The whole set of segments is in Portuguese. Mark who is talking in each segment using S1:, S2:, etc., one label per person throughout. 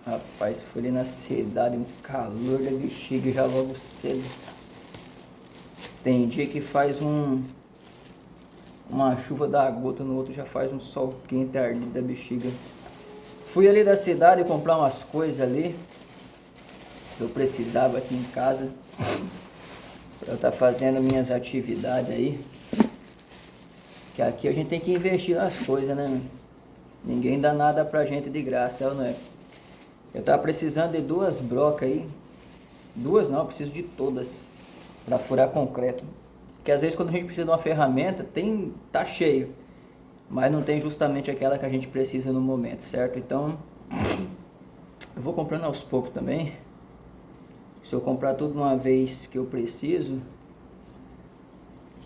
S1: Rapaz, foi ali na cidade, um calor da bexiga já logo cedo. Tem dia que faz uma chuva da gota, no outro já faz um sol quente ardido da bexiga. Fui ali da cidade comprar umas coisas ali que eu precisava aqui em casa para eu estar fazendo minhas atividades aí. Que aqui a gente tem que investir nas coisas, né? Ninguém dá nada pra gente de graça, não é? Eu tava precisando de 2 brocas aí. 2 não, eu preciso de todas para furar concreto. Porque às vezes quando a gente precisa de uma ferramenta, tá cheio, mas não tem justamente aquela que a gente precisa no momento, certo? Então, eu vou comprando aos poucos também. Se eu comprar tudo de uma vez que eu preciso,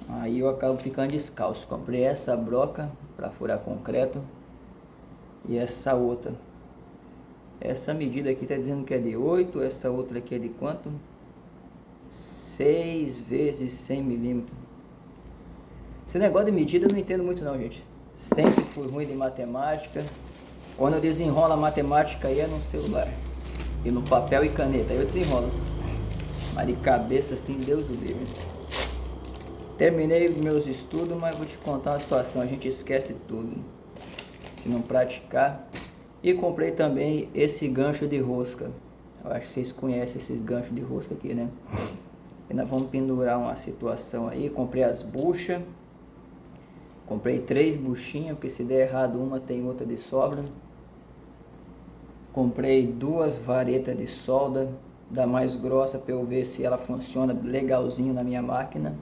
S1: aí eu acabo ficando descalço. Comprei essa broca para furar concreto e essa outra. Essa medida aqui está dizendo que é de 8, essa outra aqui é de quanto? 6 vezes 100 milímetros. Esse negócio de medida eu não entendo muito não, gente. Sempre fui ruim de matemática. Quando eu desenrolo a matemática aí é no celular. E no papel e caneta, aí eu desenrolo. Mas de cabeça assim, Deus o livre. Terminei meus estudos, mas vou te contar uma situação. A gente esquece tudo se não praticar. E comprei também esse gancho de rosca. Eu acho que vocês conhecem esses ganchos de rosca aqui, né? E nós vamos pendurar uma situação aí. Comprei as buchas. Comprei 3 buchinhas, porque se der errado uma tem outra de sobra. Comprei 2 varetas de solda, da mais grossa, para eu ver se ela funciona legalzinho na minha máquina.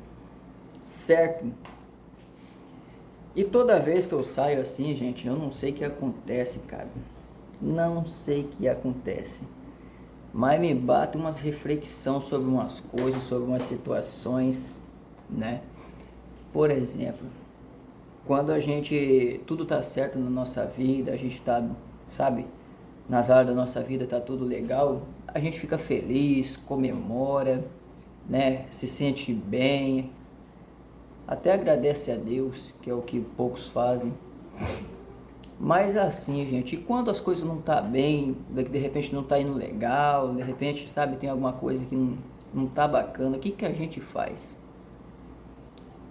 S1: Certo? E toda vez que eu saio assim, gente, eu não sei o que acontece, cara. Não sei o que acontece. Mas me bate umas reflexões sobre umas coisas, sobre umas situações, né? Por exemplo, quando tudo tá certo na nossa vida, a gente tá, sabe, nas áreas da nossa vida tá tudo legal, a gente fica feliz, comemora, né? Se sente bem, até agradece a Deus, que é o que poucos fazem. Mas assim, gente, e quando as coisas não tá bem, de repente não tá indo legal, de repente, sabe, tem alguma coisa que não tá bacana, o que que a gente faz?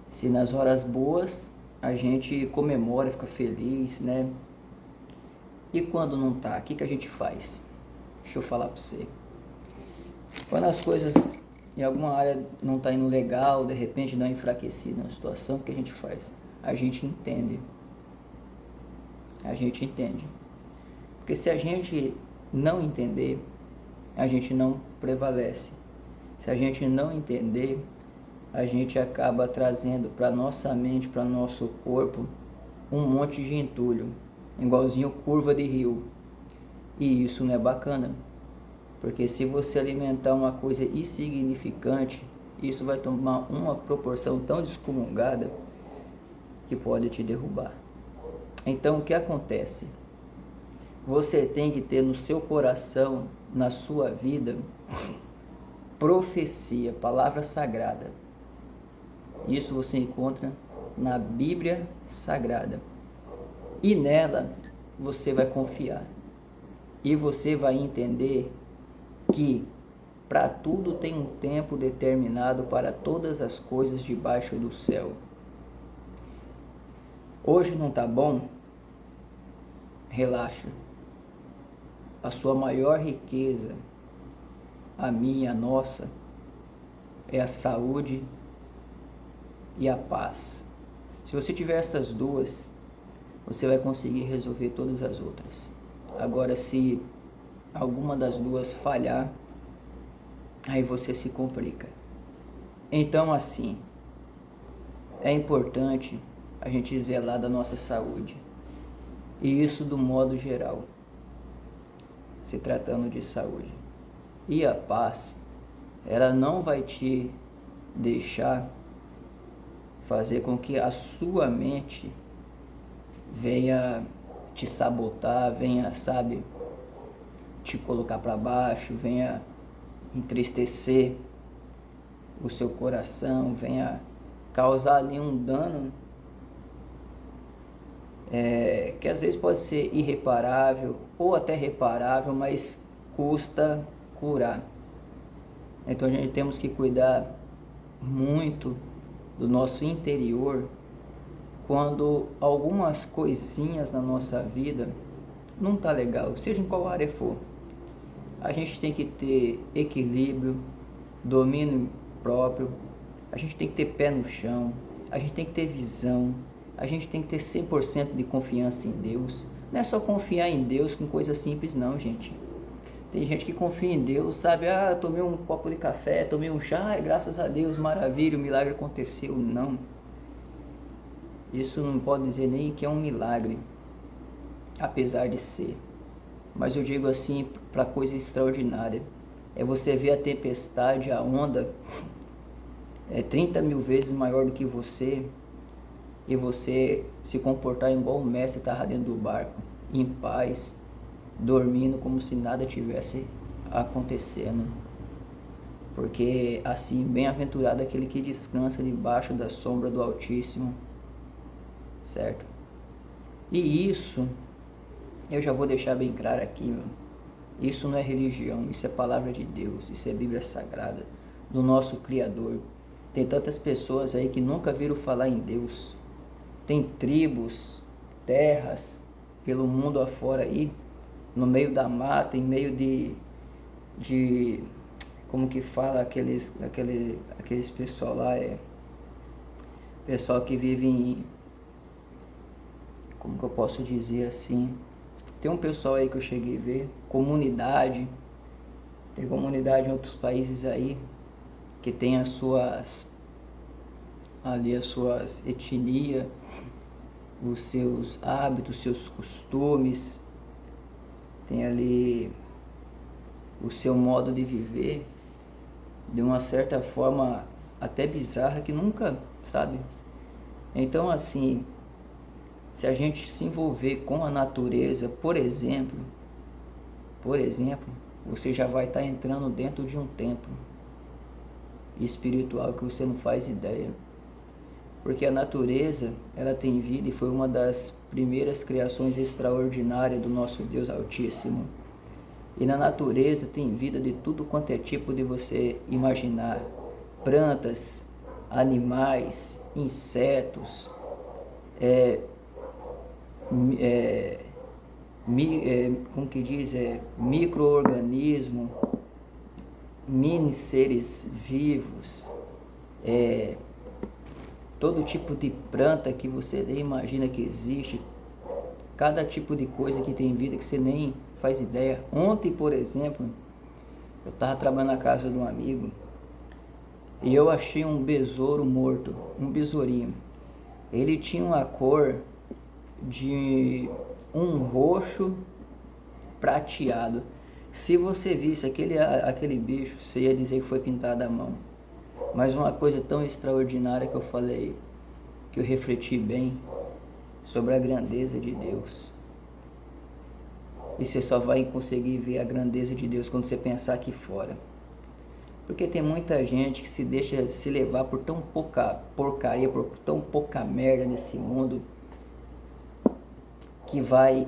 S1: Se nas horas boas a gente comemora, fica feliz, né? E quando não tá, o que que a gente faz? Deixa eu falar pra você. Quando as coisas em alguma área não tá indo legal, de repente dá uma enfraquecida na situação, o que a gente faz? A gente entende. A gente entende. Porque se a gente não entender, a gente não prevalece. Se a gente não entender, a gente acaba trazendo para nossa mente, para nosso corpo, um monte de entulho, igualzinho curva de rio. E isso não é bacana, porque se você alimentar uma coisa insignificante, isso vai tomar uma proporção tão descomungada que pode te derrubar. Então o que acontece? Você tem que ter no seu coração, na sua vida, profecia, palavra sagrada. Isso você encontra na Bíblia Sagrada. E nela você vai confiar. E você vai entender que para tudo tem um tempo determinado para todas as coisas debaixo do céu. Hoje não está bom? Relaxa. A sua maior riqueza, a minha, a nossa, é a saúde e a paz. Se você tiver essas duas, você vai conseguir resolver todas as outras. Agora, se alguma das duas falhar, aí você se complica. Então, assim, é importante a gente zelar da nossa saúde. E isso do modo geral, se tratando de saúde. E a paz, ela não vai te deixar fazer com que a sua mente venha te sabotar, venha, sabe, te colocar para baixo, venha entristecer o seu coração, venha causar ali um dano que às vezes pode ser irreparável ou até reparável, mas custa curar. Então a gente temos que cuidar muito do nosso interior quando algumas coisinhas na nossa vida não tá legal, seja em qual área for. A gente tem que ter equilíbrio, domínio próprio, a gente tem que ter pé no chão, a gente tem que ter visão, a gente tem que ter 100% de confiança em Deus. Não é só confiar em Deus com coisa simples não, gente. Tem gente que confia em Deus, sabe? Ah, tomei um copo de café, tomei um chá, graças a Deus, maravilha, o milagre aconteceu. Não. Isso não pode dizer nem que é um milagre, apesar de ser. Mas eu digo assim, para coisa extraordinária. É você ver a tempestade, a onda, 30 mil vezes maior do que você, e você se comportar igual o mestre estava dentro do barco, em paz, dormindo como se nada tivesse acontecendo. Porque assim, bem-aventurado aquele que descansa debaixo da sombra do Altíssimo, certo? E isso, eu já vou deixar bem claro aqui, meu. Isso não é religião, isso é palavra de Deus, isso é Bíblia Sagrada, do nosso Criador. Tem tantas pessoas aí que nunca viram falar em Deus. Tem tribos, terras, pelo mundo afora aí, no meio da mata, em meio de como que fala, aqueles pessoal lá, pessoal que vive em, como que eu posso dizer assim, tem um pessoal aí que eu cheguei a ver, tem comunidade em outros países aí, que tem as suas etnias, os seus hábitos, seus costumes, tem ali o seu modo de viver, de uma certa forma até bizarra, que nunca, sabe? Então assim, se a gente se envolver com a natureza, por exemplo, você já vai estar entrando dentro de um templo espiritual que você não faz ideia. Porque a natureza, ela tem vida e foi uma das primeiras criações extraordinárias do nosso Deus Altíssimo. E na natureza tem vida de tudo quanto é tipo de você imaginar. Plantas, animais, insetos, como que diz, micro-organismo, mini seres vivos, todo tipo de planta que você nem imagina que existe, cada tipo de coisa que tem vida que você nem faz ideia. Ontem, por exemplo, eu estava trabalhando na casa de um amigo e eu achei um besouro morto, um besourinho. Ele tinha uma cor de um roxo prateado. Se você visse aquele bicho, você ia dizer que foi pintado à mão. Mas uma coisa tão extraordinária que eu falei, que eu refleti bem sobre a grandeza de Deus. E você só vai conseguir ver a grandeza de Deus quando você pensar aqui fora. Porque tem muita gente que se deixa se levar por tão pouca porcaria, por tão pouca merda nesse mundo, que vai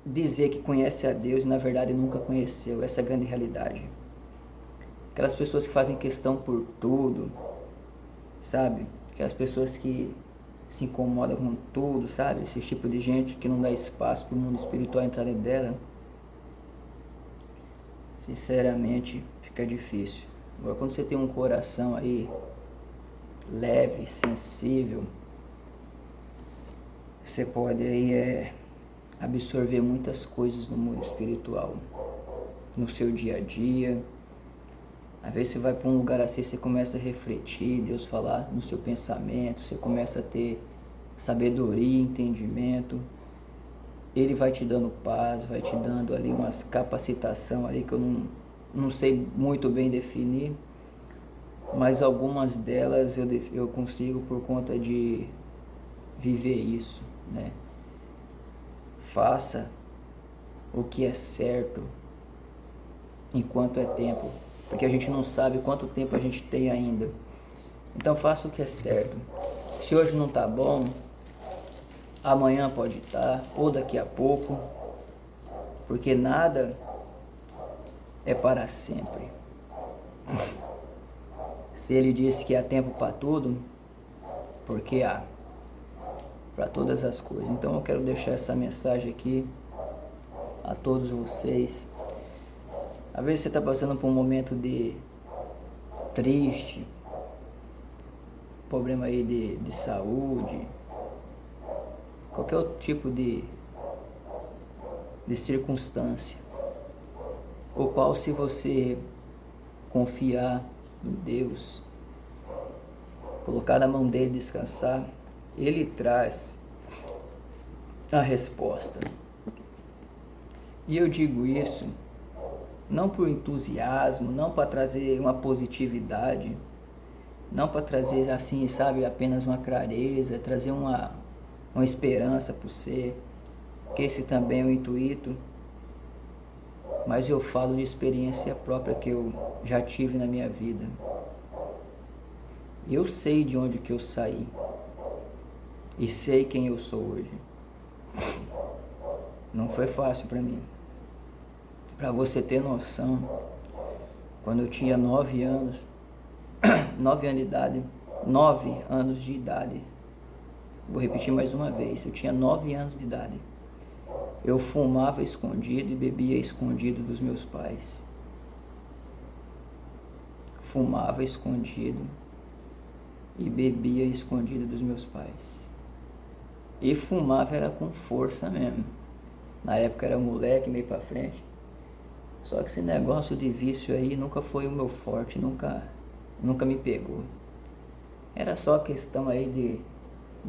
S1: dizer que conhece a Deus e na verdade nunca conheceu. Essa é a grande realidade. Aquelas pessoas que fazem questão por tudo, sabe? Aquelas pessoas que se incomodam com tudo, sabe? Esse tipo de gente que não dá espaço para o mundo espiritual entrar dela. Sinceramente, fica difícil. Agora, quando você tem um coração aí leve, sensível, você pode aí absorver muitas coisas no mundo espiritual, no seu dia a dia. Às vezes você vai para um lugar assim, você começa a refletir, Deus falar no seu pensamento, você começa a ter sabedoria, entendimento. Ele vai te dando paz, vai te dando ali umas capacitação ali que eu não sei muito bem definir, mas algumas delas eu consigo por conta de viver isso, né? Faça o que é certo enquanto é tempo, porque a gente não sabe quanto tempo a gente tem ainda. Então faça o que é certo. Se hoje não está bom, amanhã pode estar, ou daqui a pouco, porque nada é para sempre. Se ele disse que há tempo para tudo, porque há para todas as coisas. Então eu quero deixar essa mensagem aqui a todos vocês. Às vezes você está passando por um momento de triste, problema aí de saúde, qualquer outro tipo de circunstância, o qual, se você confiar em Deus, colocar na mão dele, descansar, ele traz a resposta. E eu digo isso não por entusiasmo, não para trazer uma positividade, não para trazer assim, sabe, apenas uma clareza, trazer uma esperança para você, que esse também é o intuito, mas eu falo de experiência própria que eu já tive na minha vida. Eu sei de onde que eu saí e sei quem eu sou hoje. Não foi fácil para mim. Para você ter noção, quando eu tinha 9 anos, 9 anos de idade, vou repetir mais uma vez, eu tinha 9 anos de idade, eu fumava escondido e bebia escondido dos meus pais. Fumava escondido e bebia escondido dos meus pais. E fumava era com força mesmo. Na época era moleque, meio pra frente. Só que esse negócio de vício aí nunca foi o meu forte, nunca me pegou. Era só questão aí de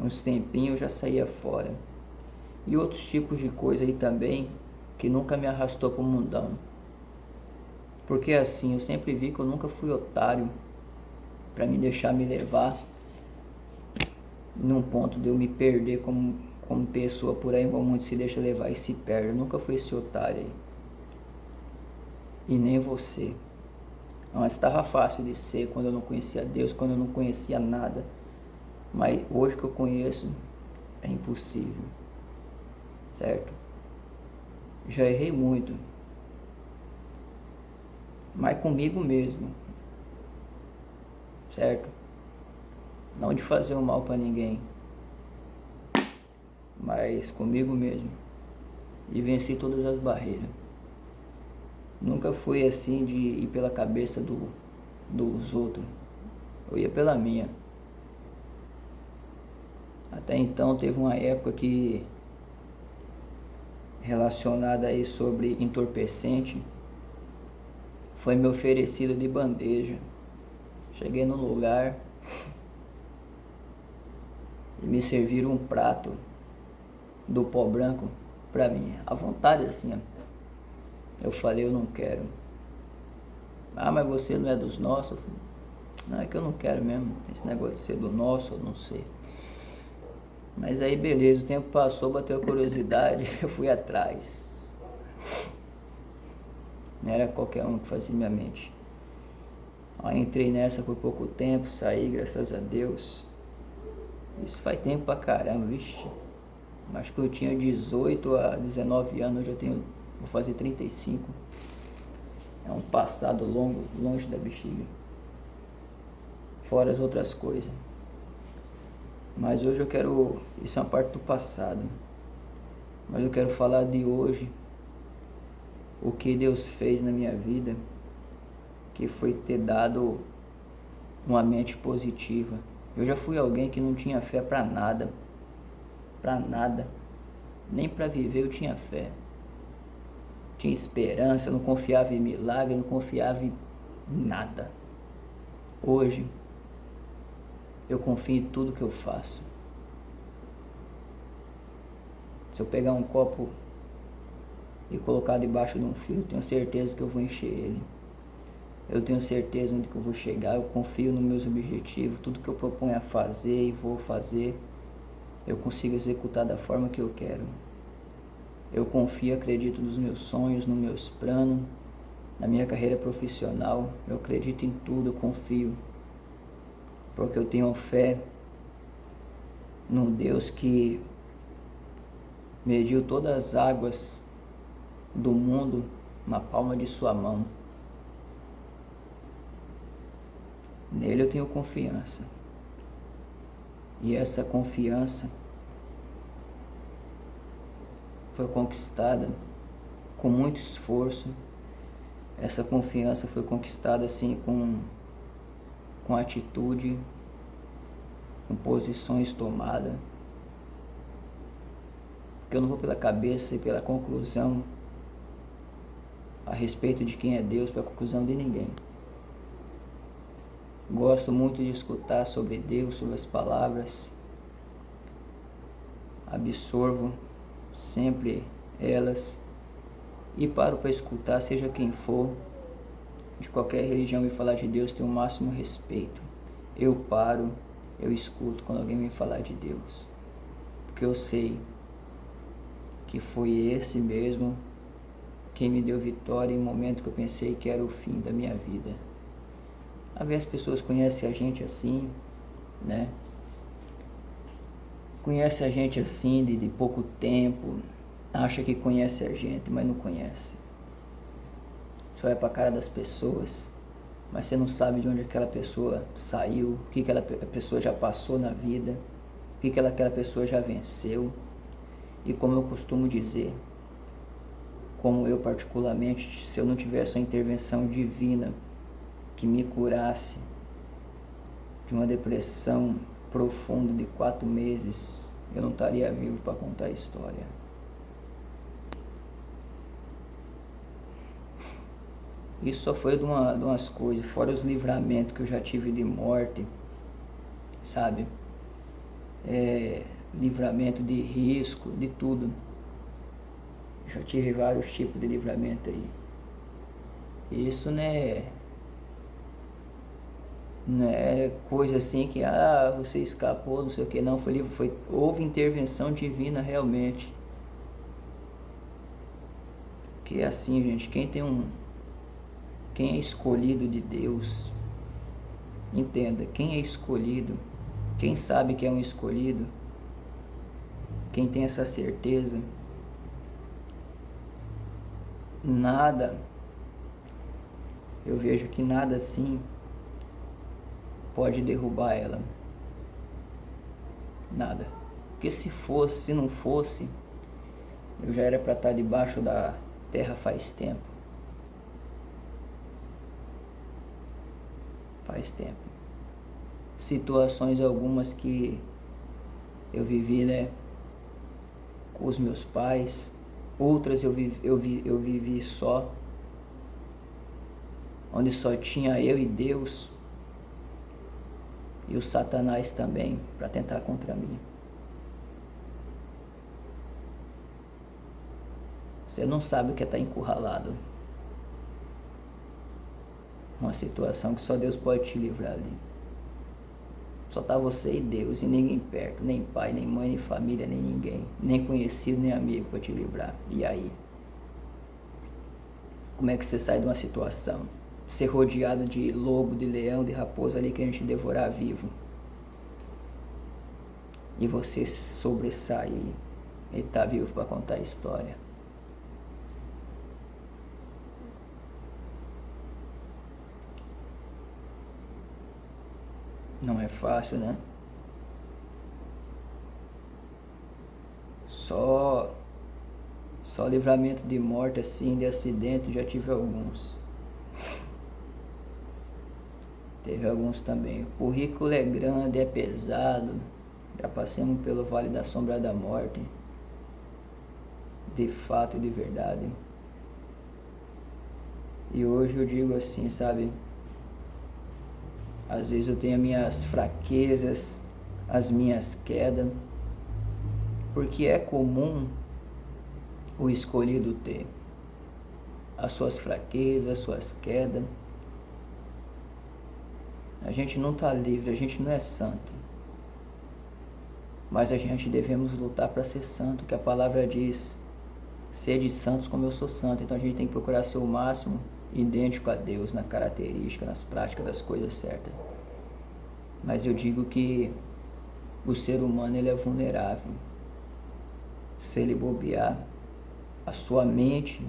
S1: uns tempinhos eu já saía fora. E outros tipos de coisa aí também, que nunca me arrastou pro mundão. Porque assim, eu sempre vi que eu nunca fui otário para me deixar me levar num ponto de eu me perder como pessoa por aí, como muitos se deixa levar e se perde. Eu nunca fui esse otário aí. E nem você. Mas estava fácil de ser quando eu não conhecia Deus, quando eu não conhecia nada. Mas hoje que eu conheço, é impossível. Certo? Já errei muito. Mas comigo mesmo. Certo? Não de fazer o mal para ninguém, mas comigo mesmo. E venci todas as barreiras. Nunca fui assim de ir pela cabeça dos outros. Eu ia pela minha. Até então teve uma época que, relacionada aí sobre entorpecente, foi me oferecido de bandeja. Cheguei no lugar e me serviram um prato do pó branco pra mim, à vontade assim, ó. Eu falei, eu não quero. Ah, mas você não é dos nossos? Eu falei, não, é que eu não quero mesmo. Esse negócio de ser do nosso, eu não sei. Mas aí beleza, o tempo passou, bateu a curiosidade, eu fui atrás. Não era qualquer um que fazia minha mente. Aí entrei nessa por pouco tempo, saí, graças a Deus. Isso faz tempo pra caramba, vixe. Acho que eu tinha 18 a 19 anos, hoje eu tenho, vou fazer 35. É um passado longo, longe da bexiga. Fora as outras coisas. Mas hoje eu quero, isso é uma parte do passado. Mas eu quero falar de hoje, o que Deus fez na minha vida, que foi ter dado uma mente positiva. Eu já fui alguém que não tinha fé pra nada. Pra nada. Nem pra viver eu tinha fé. Tinha esperança, não confiava em milagre, não confiava em nada. Hoje, eu confio em tudo que eu faço. Se eu pegar um copo e colocar debaixo de um fio, eu tenho certeza que eu vou encher ele. Eu tenho certeza onde que eu vou chegar, eu confio nos meus objetivos, tudo que eu proponho a fazer e vou fazer, eu consigo executar da forma que eu quero. Eu confio, acredito nos meus sonhos, nos meus planos, na minha carreira profissional, eu acredito em tudo, eu confio. Porque eu tenho fé num Deus que mediu todas as águas do mundo na palma de sua mão. Nele eu tenho confiança. E essa confiança foi conquistada com muito esforço. Essa confiança foi conquistada assim com atitude, com posições tomadas. Porque eu não vou pela cabeça e pela conclusão a respeito de quem é Deus, pela conclusão de ninguém. Gosto muito de escutar sobre Deus, sobre as palavras. Absorvo sempre elas e paro para escutar, seja quem for, de qualquer religião me falar de Deus, tenho o máximo respeito. Eu paro, eu escuto quando alguém me falar de Deus, porque eu sei que foi esse mesmo quem me deu vitória em um momento que eu pensei que era o fim da minha vida. Às vezes as pessoas conhecem a gente assim, né? Conhece a gente assim de pouco tempo, acha que conhece a gente, mas não conhece. Você olha para a cara das pessoas, mas você não sabe de onde aquela pessoa saiu, o que aquela pessoa já passou na vida, o que aquela pessoa já venceu. E como eu costumo dizer, como eu particularmente, se eu não tivesse a intervenção divina que me curasse de uma depressão profunda de 4 meses, eu não estaria vivo para contar a história. Isso só foi de umas coisas, fora os livramentos que eu já tive de morte, sabe? Livramento de risco, de tudo. Já tive vários tipos de livramento aí. Isso não é coisa assim que você escapou, não sei o que, não. Houve intervenção divina realmente. Porque é assim, gente, quem é escolhido de Deus, entenda, quem é escolhido, quem sabe que é um escolhido, quem tem essa certeza, nada, eu vejo que nada assim pode derrubar ela. Nada. Porque se não fosse, eu já era para estar debaixo da terra faz tempo. Faz tempo. Situações algumas que eu vivi, né, com os meus pais, outras eu vivi só, onde só tinha eu e Deus, e o Satanás também, para tentar contra mim. Você não sabe o que é estar encurralado. Uma situação que só Deus pode te livrar ali. Só tá você e Deus, e ninguém perto, nem pai, nem mãe, nem família, nem ninguém, nem conhecido, nem amigo para te livrar. E aí? Como é que você sai de uma situação? Ser rodeado de lobo, de leão, de raposa ali que a gente devorar vivo. E você sobressair e tá vivo para contar a história. Não é fácil, né? Só livramento de morte assim, de acidente, já tive alguns. Teve alguns também. O currículo é grande, é pesado. Já passamos pelo vale da sombra da morte. De fato e de verdade. E hoje eu digo assim, sabe? Às vezes eu tenho as minhas fraquezas, as minhas quedas. Porque é comum o escolhido ter as suas fraquezas, as suas quedas. A gente não está livre, a gente não é santo. Mas a gente devemos lutar para ser santo, que a palavra diz, sede santos como eu sou santo. Então a gente tem que procurar ser o máximo idêntico a Deus na característica, nas práticas das coisas certas. Mas eu digo que o ser humano ele é vulnerável. Se ele bobear, a sua mente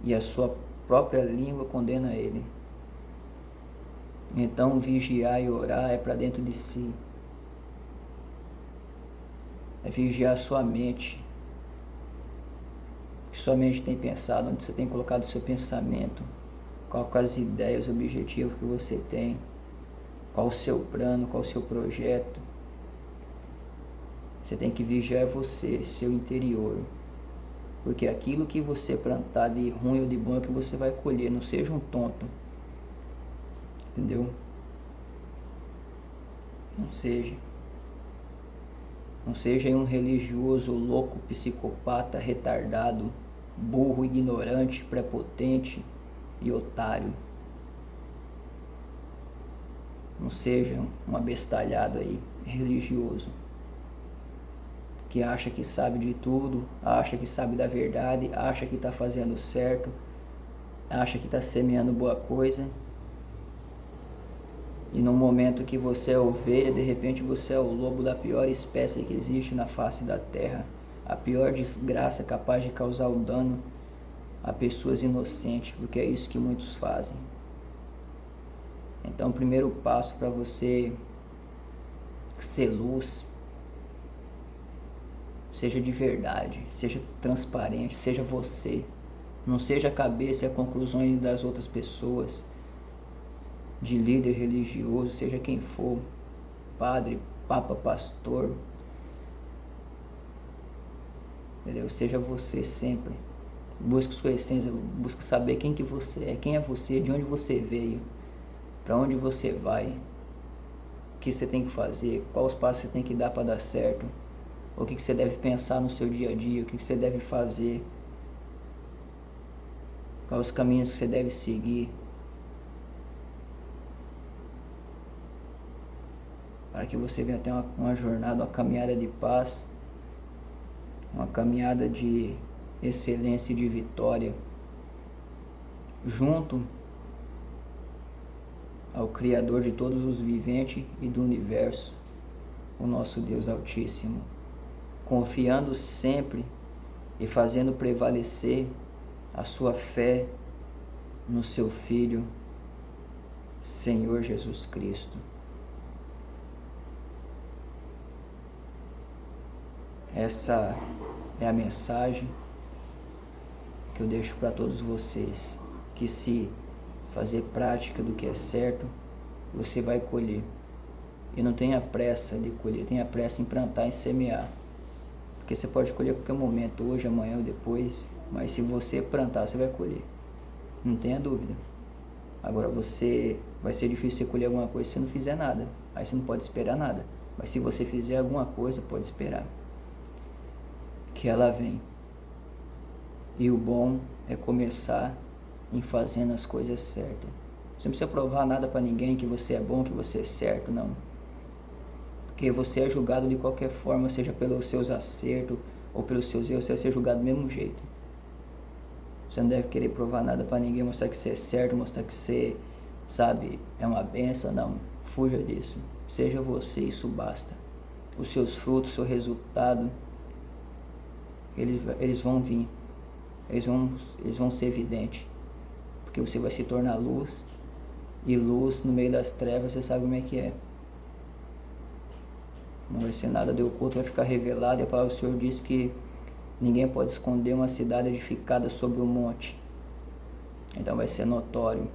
S1: e a sua própria língua condena ele. Então, vigiar e orar é para dentro de si. É vigiar a sua mente. O que sua mente tem pensado, onde você tem colocado o seu pensamento, quais as ideias, os objetivos que você tem, qual o seu plano, qual o seu projeto. Você tem que vigiar você, seu interior. Porque aquilo que você plantar de ruim ou de bom é que você vai colher. Não seja um tonto. Entendeu? Não seja. Não seja um religioso louco, psicopata, retardado, burro, ignorante, prepotente e otário. Não seja um abestalhado aí, religioso, que acha que sabe de tudo, acha que sabe da verdade, acha que está fazendo certo, acha que está semeando boa coisa. E no momento que você é ovelha, de repente você é o lobo da pior espécie que existe na face da terra. A pior desgraça capaz de causar o dano a pessoas inocentes, porque é isso que muitos fazem. Então o primeiro passo para você ser luz, seja de verdade, seja transparente, seja você. Não seja a cabeça e as conclusões das outras pessoas, de líder religioso, seja quem for, padre, papa, pastor, entendeu? Seja você sempre. Busque sua essência, busque saber quem que você é, quem é você, de onde você veio, para onde você vai, o que você tem que fazer, qual os passos você tem que dar para dar certo, o que você deve pensar no seu dia a dia, o que você deve fazer, quais os caminhos que você deve seguir, para que você venha ter uma jornada, uma caminhada de paz, uma caminhada de excelência e de vitória, junto ao Criador de todos os viventes e do universo, o nosso Deus Altíssimo, confiando sempre e fazendo prevalecer a sua fé no seu Filho, Senhor Jesus Cristo. Essa é a mensagem que eu deixo para todos vocês, que se fazer prática do que é certo, você vai colher. E não tenha pressa de colher, tenha pressa em plantar e semear. Porque você pode colher a qualquer momento, hoje, amanhã ou depois, mas se você plantar, você vai colher. Não tenha dúvida. Agora vai ser difícil você colher alguma coisa se você não fizer nada. Aí você não pode esperar nada. Mas se você fizer alguma coisa, pode esperar. Que ela vem. E o bom é começar em fazendo as coisas certas. Você não precisa provar nada para ninguém que você é bom, que você é certo, não. Porque você é julgado de qualquer forma, seja pelos seus acertos ou pelos seus erros, você vai ser julgado do mesmo jeito. Você não deve querer provar nada para ninguém, mostrar que você é certo, mostrar que você, sabe, é uma benção, não. Fuja disso. Seja você, isso basta. Os seus frutos, o seu resultado, eles vão vir. Eles vão ser evidentes. Porque você vai se tornar luz. E luz no meio das trevas, você sabe como é que é. Não vai ser nada de oculto, vai ficar revelado. E a palavra do Senhor diz que ninguém pode esconder uma cidade edificada sobre um monte. Então vai ser notório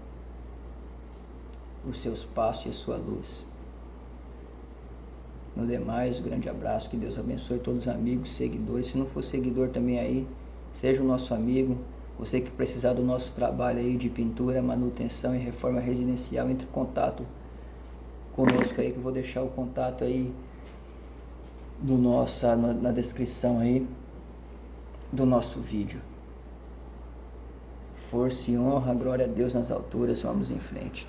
S1: os seus passos e a sua luz. No demais, um grande abraço, que Deus abençoe todos os amigos, seguidores. Se não for seguidor também aí, seja o nosso amigo. Você que precisar do nosso trabalho aí de pintura, manutenção e reforma residencial, entre em contato conosco aí, que eu vou deixar o contato aí na descrição aí do nosso vídeo. Força e honra, glória a Deus nas alturas, vamos em frente.